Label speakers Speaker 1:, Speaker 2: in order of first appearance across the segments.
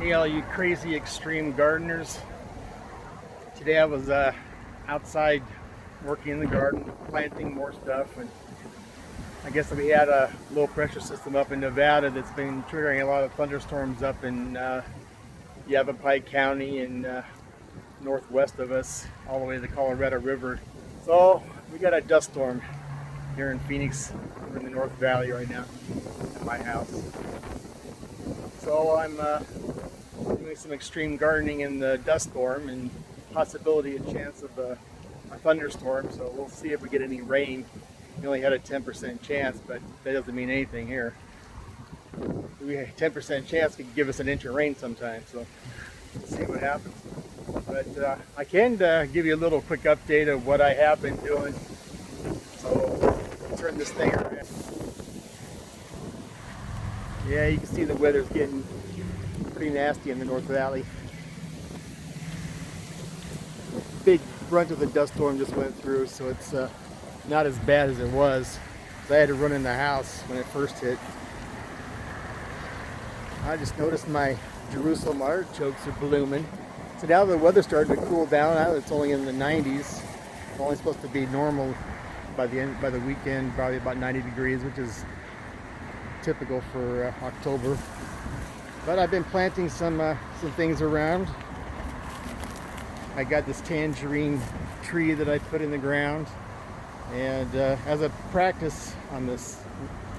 Speaker 1: Hey all you crazy extreme gardeners. Today I was outside working in the garden, planting more stuff, and I guess we had a low pressure system up in Nevada that's been triggering a lot of thunderstorms up in Yavapai County and northwest of us, all the way to the Colorado River. So we got a dust storm here in Phoenix. We're in the North Valley right now at my house. So I'm doing some extreme gardening in the dust storm and possibility a chance of a thunderstorm. So we'll see if we get any rain. We only had a 10% chance, but that doesn't mean anything here. We had a 10% chance could give us an inch of rain sometime. So we'll see what happens. But I can give you a little quick update of what I have been doing. So I'll turn this thing around. Yeah, you can see the weather's getting pretty nasty in the North Valley. Big brunt of the dust storm just went through, so it's not as bad as it was. I had to run in the house when it first hit. I just noticed my Jerusalem artichokes are blooming. So now the weather's starting to cool down. Now it's only in the 90s. It's only supposed to be normal by the weekend, probably about 90 degrees, which is typical for October. But I've been planting some things around. I got this tangerine tree that I put in the ground, and as a practice on this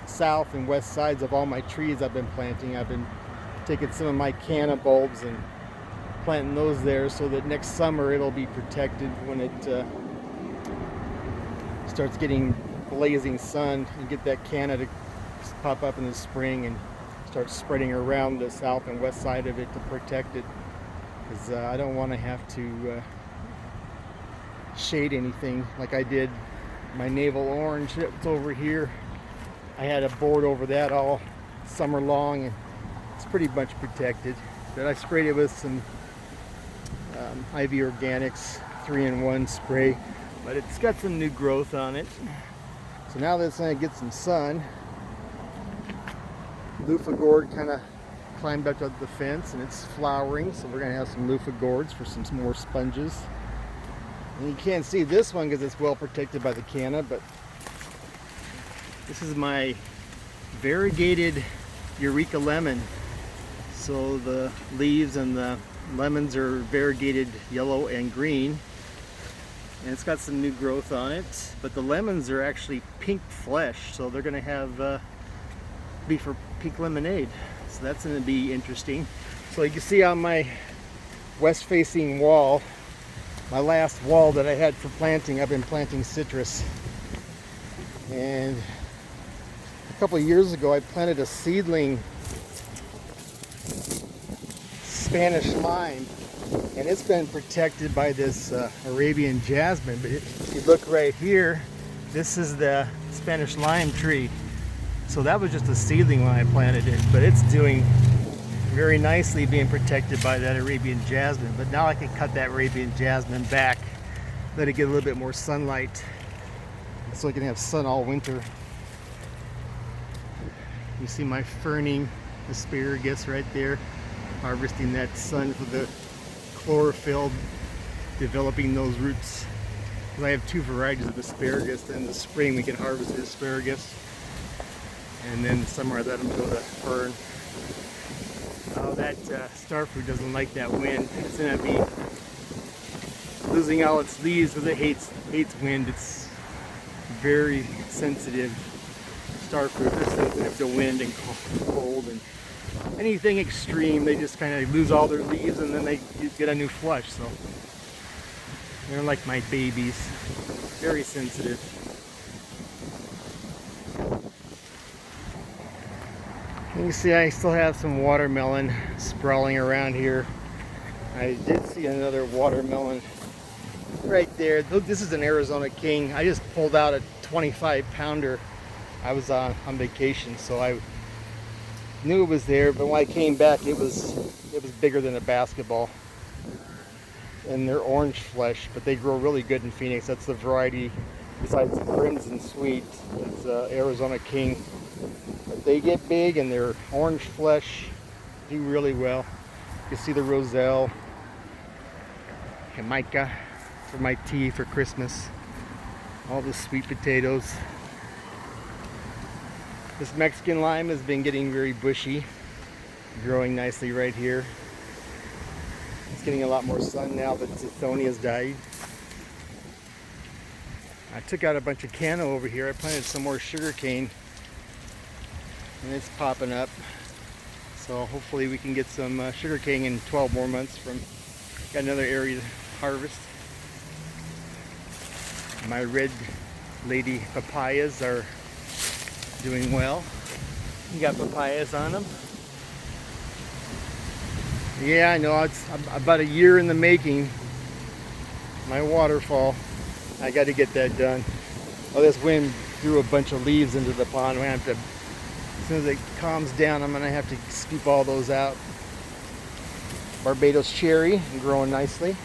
Speaker 1: south and west sides of all my trees I've been planting, I've been taking some of my canna bulbs and planting those there so that next summer it'll be protected when it starts getting blazing sun, and get that canna to pop up in the spring and start spreading around the south and west side of it to protect it, because I don't want to have to shade anything like I did my navel orange that's over here. I had a board over that all summer long, and it's pretty much protected. But I sprayed it with some IV Organics 3-in-1 spray, but it's got some new growth on it. So now that it's going to get some sun, loofah gourd kind of climbed up the fence and it's flowering, so we're going to have some loofah gourds for some more sponges. And you can't see this one because it's well protected by the canna, but this is my variegated Eureka lemon. So the leaves and the lemons are variegated yellow and green, and it's got some new growth on it, but the lemons are actually pink flesh, so they're going to have be for pink lemonade, so that's going to be interesting. So you can see on my west facing wall, my last wall that I had for planting, I've been planting citrus, and a couple of years ago I planted a seedling Spanish lime, and it's been protected by this Arabian jasmine. But if you look right here, this is the Spanish lime tree. So that was just a seedling when I planted it, but it's doing very nicely being protected by that Arabian jasmine. But now I can cut that Arabian jasmine back, let it get a little bit more sunlight, so I can have sun all winter. You see my ferning asparagus right there, harvesting that sun for the chlorophyll, developing those roots. I have two varieties of asparagus. In the spring we can harvest the asparagus, and then in the summer I let them go to fern. Oh, that starfruit doesn't like that wind. It's going to be losing all its leaves because it hates wind. It's very sensitive. Starfruit, they're sensitive to wind and cold and anything extreme. They just kind of lose all their leaves and then they get a new flush. So they're like my babies, very sensitive. You can see I still have some watermelon sprawling around here. I did see another watermelon right there. This is an Arizona King. I just pulled out a 25-pounder. I was on vacation, so I knew it was there, but when I came back it was bigger than a basketball. And they're orange flesh, but they grow really good in Phoenix. That's the variety besides the Crimson Sweet. It's Arizona King. But they get big and they're orange flesh, do really well. can see the roselle, jamaica for my tea for Christmas. All the sweet potatoes. This Mexican lime has been getting very bushy, growing nicely right here. It's getting a lot more sun now that Tithonia's died. I took out a bunch of canna over here. I planted some more sugar cane, and it's popping up. So hopefully we can get some sugar cane in 12 more months. Got another area to harvest. My red lady papayas are doing well. You got papayas on them. Yeah, I know, it's about a year in the making. My waterfall. I got to get that done. Oh, this wind threw a bunch of leaves into the pond. We have to, as soon as it calms down, I'm gonna have to scoop all those out. Barbados cherry, growing nicely.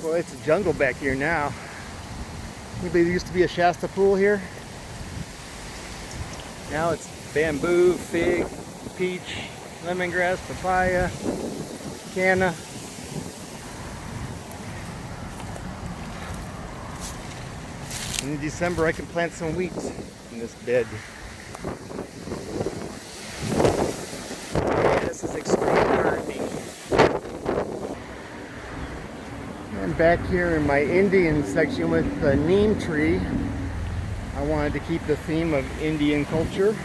Speaker 1: Well, it's a jungle back here now. Maybe there used to be a Shasta pool here. Now it's bamboo, fig, peach, lemongrass, papaya, canna. In December I can plant some wheat in this bed. Yeah, this is extreme gardening. And back here in my Indian section with the neem tree, I wanted to keep the theme of Indian culture.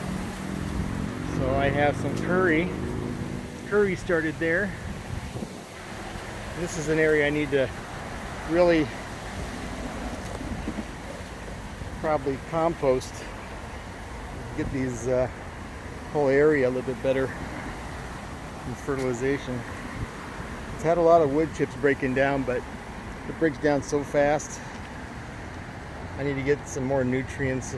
Speaker 1: So I have some curry. Curry started there. This is an area I need to really probably compost. Get these whole area a little bit better in fertilization. It's had a lot of wood chips breaking down, but it breaks down so fast. I need to get some more nutrients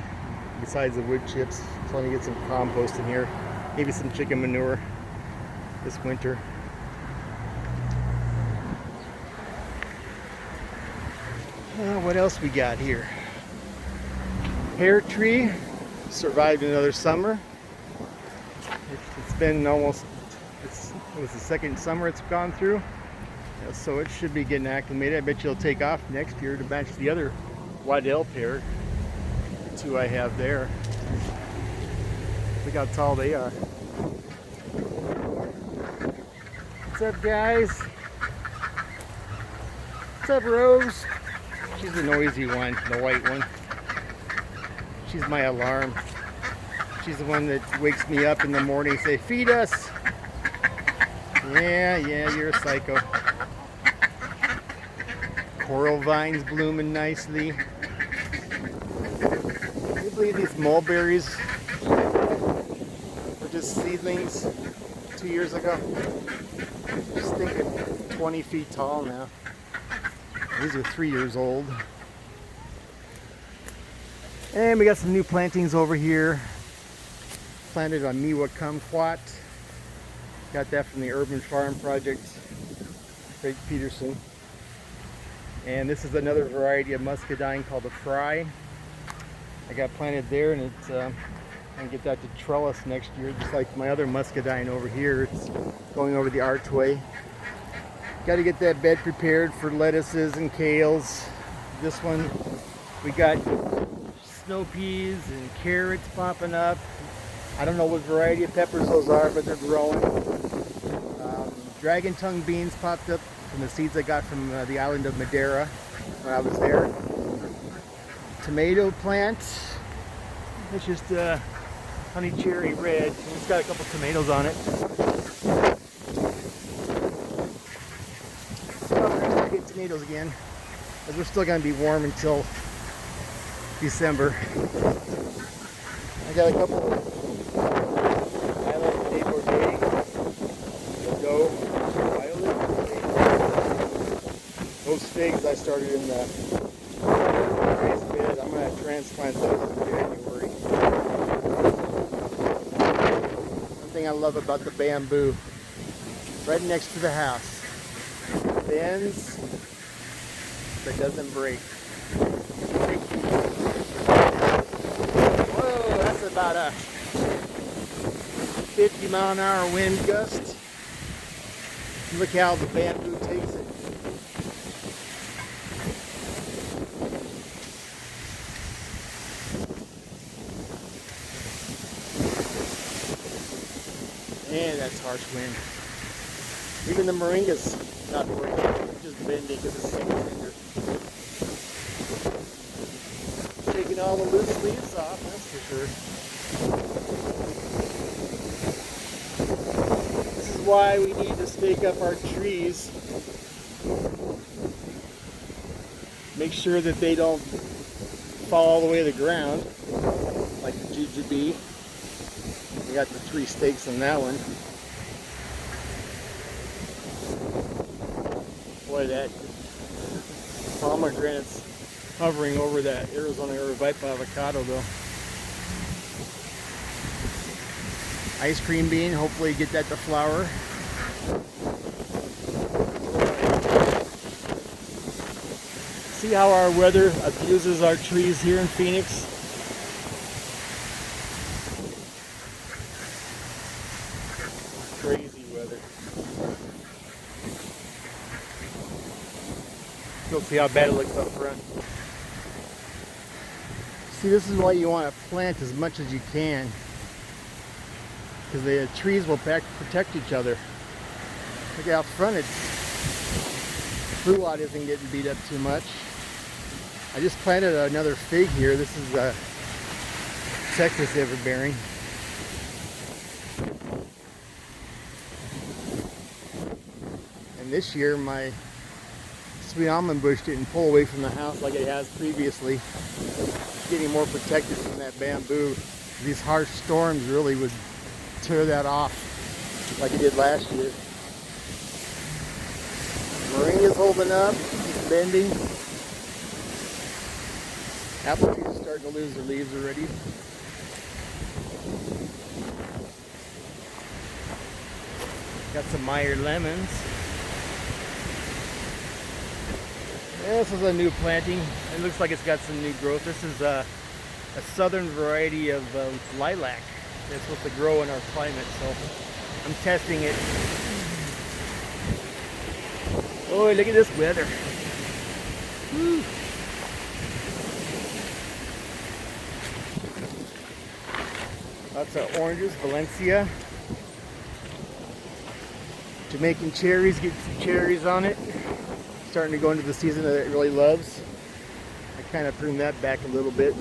Speaker 1: besides the wood chips. So I need to get some compost in here. Maybe some chicken manure this winter. What else we got here? Pear tree survived another summer. It's been almost, it was the second summer it's gone through. So it should be getting acclimated. I bet you it'll take off next year to match the other Waddell pear. The two I have there. Look how tall they are. What's up, guys? What's up, Rose? She's the noisy one, the white one. She's my alarm. She's the one that wakes me up in the morning and say, feed us. Yeah, you're a psycho. Coral vines blooming nicely. Can you believe these mulberries were just seedlings 2 years ago? Just thinking 20 feet tall now. These are 3 years old. And we got some new plantings over here. Planted on Miwa Kumquat. Got that from the Urban Farm Project, Craig Peterson. And this is another variety of muscadine called the Fry. I got planted there, and it's I can get that to trellis next year, just like my other muscadine over here. It's going over the archway. Got to get that bed prepared for lettuces and kales. This one, we got snow peas and carrots popping up. I don't know what variety of peppers those are, but they're growing. Dragon tongue beans popped up from the seeds I got from the island of Madeira when I was there. Tomato plant. It's just honey cherry red. It's got a couple tomatoes on it. Oh, we're gonna get tomatoes again, because we're still gonna be warm until December. I got a couple Island de Bourget, Go Violet. Those figs I started in the raised bed. I'm gonna transplant those in January. One thing I love about the bamboo, right next to the house. Bends, but doesn't break. Whoa, that's about a 50-mile-an-hour wind gust. Look how the bamboo takes it. And that's harsh wind. Even the moringa's not working, it's just bending because it's single finger. Taking all the loose leaves off, that's for sure. This is why we need to stake up our trees. Make sure that they don't fall all the way to the ground, like the jujube. We got the 3 stakes on that one. Boy, that pomegranate's hovering over that Arizona Ripe avocado though. Ice cream bean, hopefully get that to flower. See how our weather abuses our trees here in Phoenix? Crazy weather. You'll see how bad it looks up front. See, this is why you want to plant as much as you can, because the trees will protect each other. Look out front, fruit lot isn't getting beat up too much. I just planted another fig here. This is Texas everbearing. And this year my sweet almond bush didn't pull away from the house like it has previously. It's getting more protected from that bamboo. These harsh storms really would tear that off like it did last year. Moringa's holding up, it's bending. Apple trees are starting to lose their leaves already. Got some Meyer Lemons. Yeah, this is a new planting. It looks like it's got some new growth. This is a southern variety of lilac. It's supposed to grow in our climate, so I'm testing it. Oh, look at this weather. Woo. Lots of oranges, Valencia. Jamaican cherries, get some cherries on it. Starting to go into the season that it really loves. I kind of pruned that back a little bit.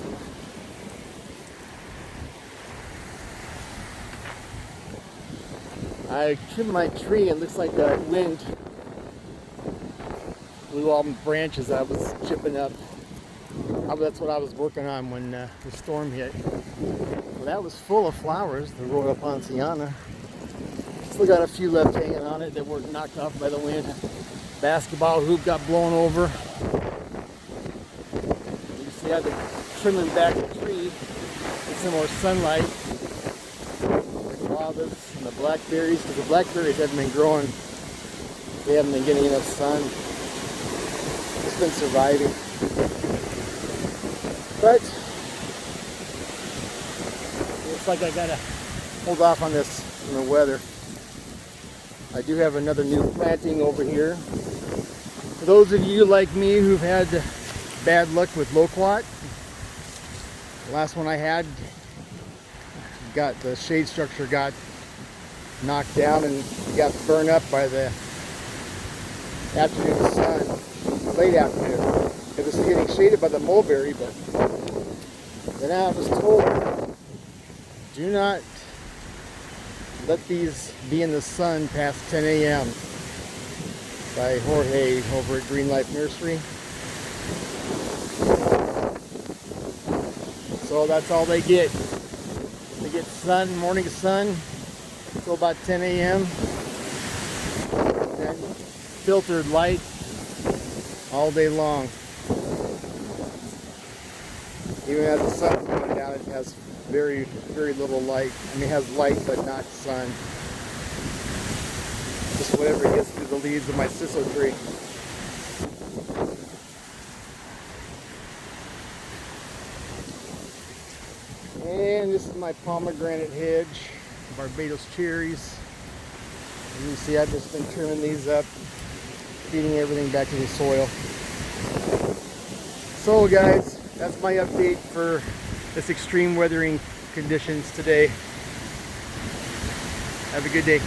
Speaker 1: I trimmed my tree and it looks like the wind blew all the branches I was chipping up. That's what I was working on when the storm hit. Well, that was full of flowers, the Rhodophonciana. Still got a few left hanging on it that were knocked off by the wind. Basketball hoop got blown over. You see how they're trimming back the tree. Get some more sunlight. The guavas and the blackberries, because the blackberries haven't been growing. They haven't been getting enough sun. It's been surviving. But looks like I gotta hold off on this from the weather. I do have another new planting over here. For those of you like me who've had bad luck with loquat, the last one I had the shade structure got knocked down and got burned up by the afternoon sun, late afternoon. It was getting shaded by the mulberry, but then I was told, do not let these be in the sun past 10 a.m. by Jorge over at Green Life Nursery. So that's all they get. They get sun, morning sun, till about 10 a.m. and filtered light all day long. Even as the sun's going down, it has very, very little light. I mean, it has light, but not sun. Just whatever gets through the leaves of my siso tree. And this is my pomegranate hedge, Barbados cherries. As you can see, I've just been trimming these up, feeding everything back to the soil. So guys, that's my update for this extreme weathering conditions today. Have a good day.